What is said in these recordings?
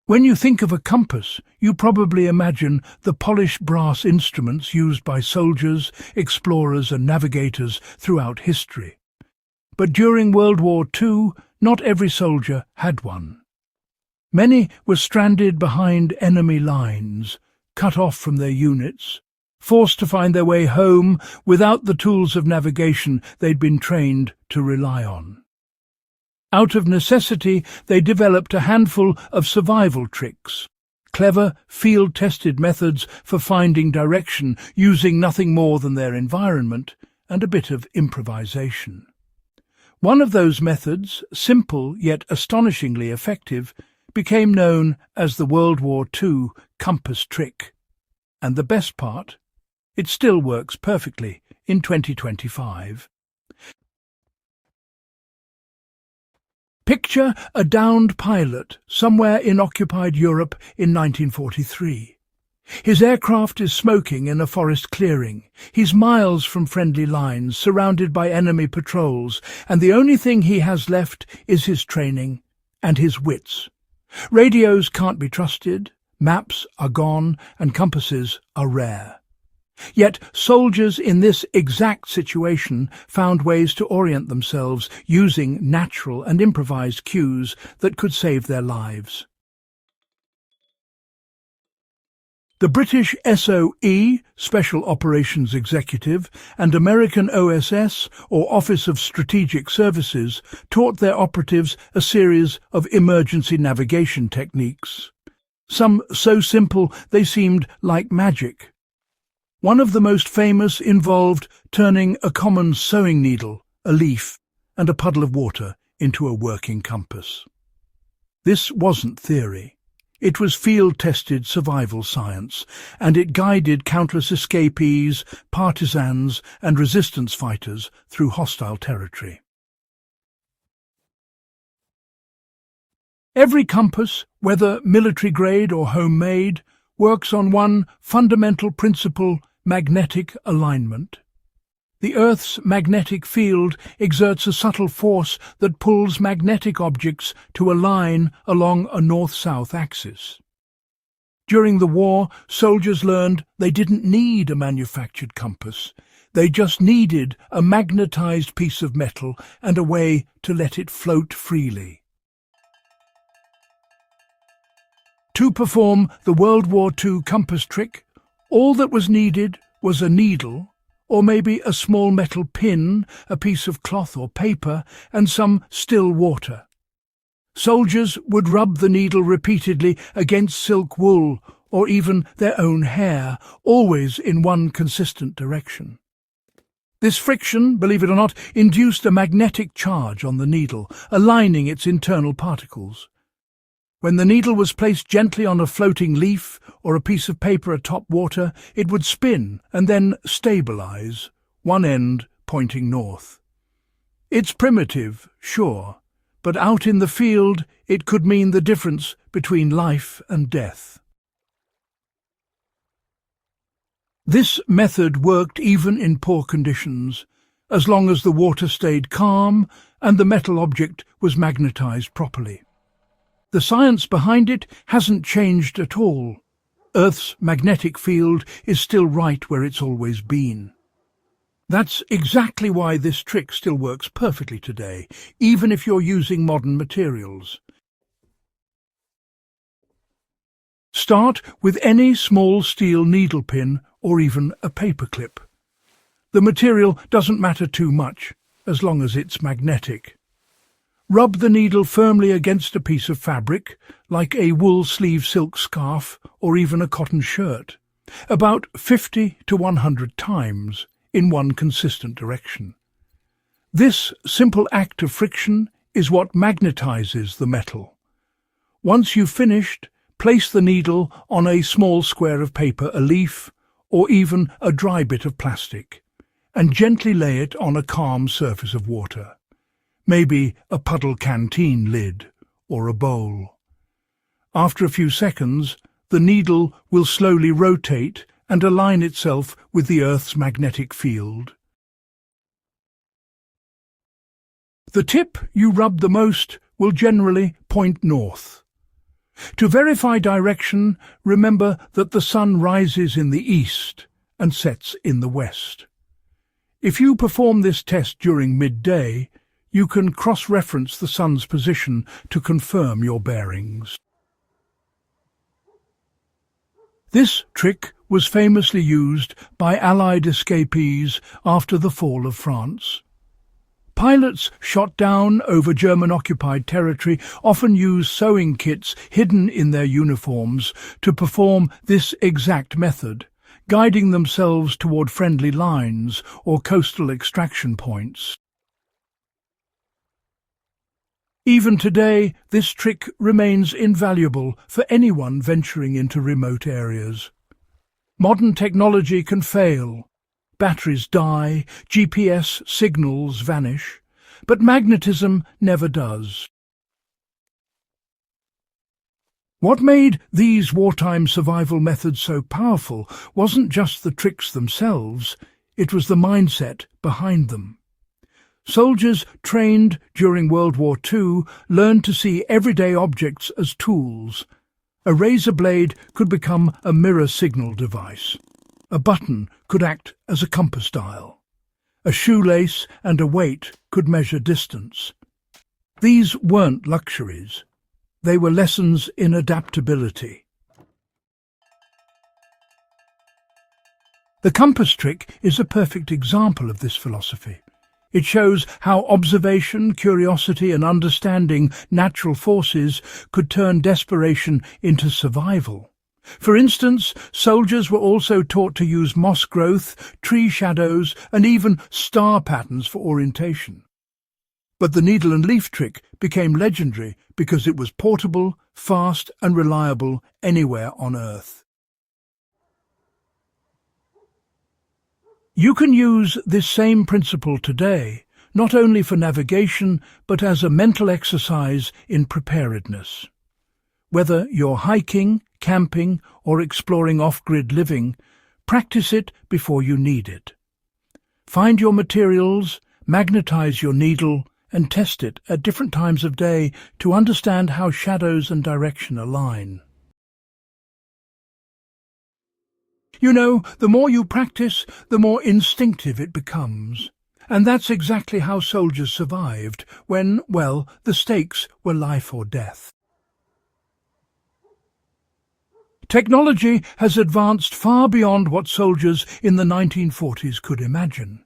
When you think of a compass, you probably imagine the polished brass instruments used by soldiers, explorers and navigators throughout history. But during World War II, not every soldier had one. Many were stranded behind enemy lines, cut off from their units, forced to find their way home without the tools of navigation they'd been trained to rely on. Out of necessity, they developed a handful of survival tricks, clever, field-tested methods for finding direction using nothing more than their environment and a bit of improvisation. One of those methods, simple yet astonishingly effective, became known as the World War II compass trick. And the best part? It still works perfectly in 2025. Picture a downed pilot somewhere in occupied Europe in 1943. His aircraft is smoking in a forest clearing. He's miles from friendly lines, surrounded by enemy patrols, and the only thing he has left is his training and his wits. Radios can't be trusted, maps are gone, and compasses are rare. Yet soldiers in this exact situation found ways to orient themselves using natural and improvised cues that could save their lives. The British SOE, Special Operations Executive, and American OSS, or Office of Strategic Services, taught their operatives a series of emergency navigation techniques. Some so simple they seemed like magic. One of the most famous involved turning a common sewing needle, a leaf, and a puddle of water into a working compass. This wasn't theory. It was field-tested survival science, and it guided countless escapees, partisans, and resistance fighters through hostile territory. Every compass, whether military-grade or homemade, works on one fundamental principle: magnetic alignment. The Earth's magnetic field exerts a subtle force that pulls magnetic objects to align along a north-south axis. During the war, soldiers learned they didn't need a manufactured compass. They just needed a magnetized piece of metal and a way to let it float freely. To perform the World War II compass trick, all that was needed was a needle, or maybe a small metal pin, a piece of cloth or paper, and some still water. Soldiers would rub the needle repeatedly against silk wool, or even their own hair, always in one consistent direction. This friction, believe it or not, induced a magnetic charge on the needle, aligning its internal particles. When the needle was placed gently on a floating leaf or a piece of paper atop water, it would spin and then stabilize, one end pointing north. It's primitive, sure, but out in the field it could mean the difference between life and death. This method worked even in poor conditions, as long as the water stayed calm and the metal object was magnetized properly. The science behind it hasn't changed at all. Earth's magnetic field is still right where it's always been. That's exactly why this trick still works perfectly today, even if you're using modern materials. Start with any small steel needle pin or even a paperclip. The material doesn't matter too much, as long as it's magnetic. Rub the needle firmly against a piece of fabric, like a wool sleeve silk scarf or even a cotton shirt, about 50 to 100 times in one consistent direction. This simple act of friction is what magnetizes the metal. Once you've finished, place the needle on a small square of paper, a leaf, or even a dry bit of plastic, and gently lay it on a calm surface of water. Maybe a puddle canteen lid or a bowl. After a few seconds, the needle will slowly rotate and align itself with the Earth's magnetic field. The tip you rub the most will generally point north. To verify direction, remember that the sun rises in the east and sets in the west. If you perform this test during midday, you can cross-reference the sun's position to confirm your bearings. This trick was famously used by Allied escapees after the fall of France. Pilots shot down over German-occupied territory often used sewing kits hidden in their uniforms to perform this exact method, guiding themselves toward friendly lines or coastal extraction points. Even today, this trick remains invaluable for anyone venturing into remote areas. Modern technology can fail. Batteries die, GPS signals vanish, but magnetism never does. What made these wartime survival methods so powerful wasn't just the tricks themselves, it was the mindset behind them. Soldiers trained during World War II learned to see everyday objects as tools. A razor blade could become a mirror signal device. A button could act as a compass dial. A shoelace and a weight could measure distance. These weren't luxuries. They were lessons in adaptability. The compass trick is a perfect example of this philosophy. It shows how observation, curiosity, and understanding natural forces could turn desperation into survival. For instance, soldiers were also taught to use moss growth, tree shadows, and even star patterns for orientation. But the needle and leaf trick became legendary because it was portable, fast, and reliable anywhere on Earth. You can use this same principle today, not only for navigation, but as a mental exercise in preparedness. Whether you're hiking, camping, or exploring off-grid living, practice it before you need it. Find your materials, magnetize your needle, and test it at different times of day to understand how shadows and direction align. You know, the more you practice, the more instinctive it becomes. And that's exactly how soldiers survived when, well, the stakes were life or death. Technology has advanced far beyond what soldiers in the 1940s could imagine.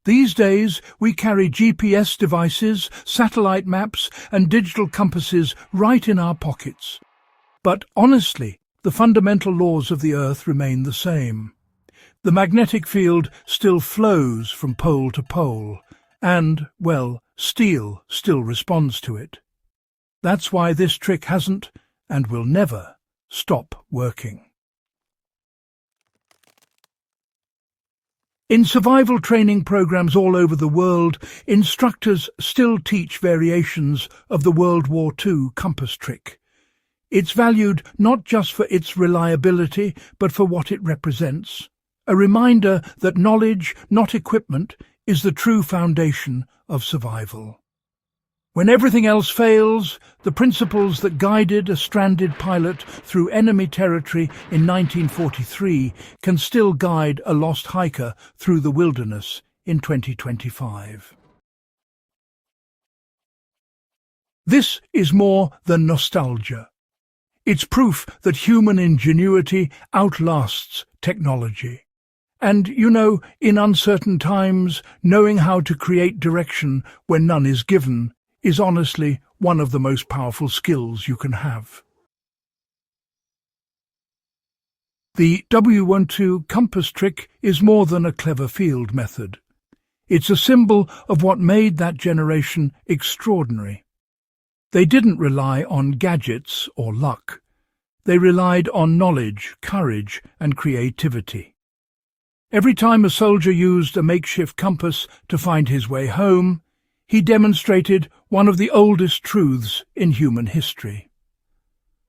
These days, we carry GPS devices, satellite maps, and digital compasses right in our pockets. But honestly, the fundamental laws of the Earth remain the same. The magnetic field still flows from pole to pole, and, well, steel still responds to it. That's why this trick hasn't, and will never, stop working. In survival training programs all over the world, instructors still teach variations of the World War II compass trick. It's valued not just for its reliability, but for what it represents. A reminder that knowledge, not equipment, is the true foundation of survival. When everything else fails, the principles that guided a stranded pilot through enemy territory in 1943 can still guide a lost hiker through the wilderness in 2025. This is more than nostalgia. It's proof that human ingenuity outlasts technology. And, you know, in uncertain times, knowing how to create direction when none is given is honestly one of the most powerful skills you can have. The WWII compass trick is more than a clever field method. It's a symbol of what made that generation extraordinary. They didn't rely on gadgets or luck. They relied on knowledge, courage, and creativity. Every time a soldier used a makeshift compass to find his way home, he demonstrated one of the oldest truths in human history.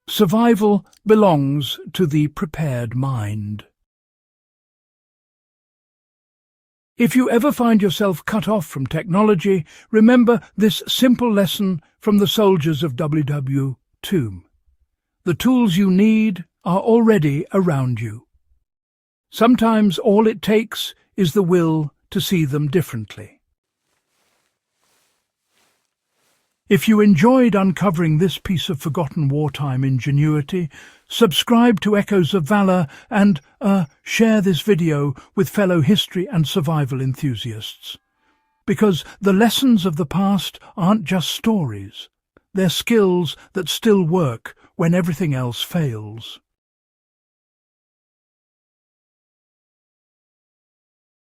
Survival belongs to the prepared mind. If you ever find yourself cut off from technology, remember this simple lesson from the soldiers of WWII. The tools you need are already around you. Sometimes all it takes is the will to see them differently. If you enjoyed uncovering this piece of forgotten wartime ingenuity, subscribe to Echoes of Valor and share this video with fellow history and survival enthusiasts. Because the lessons of the past aren't just stories, they're skills that still work when everything else fails.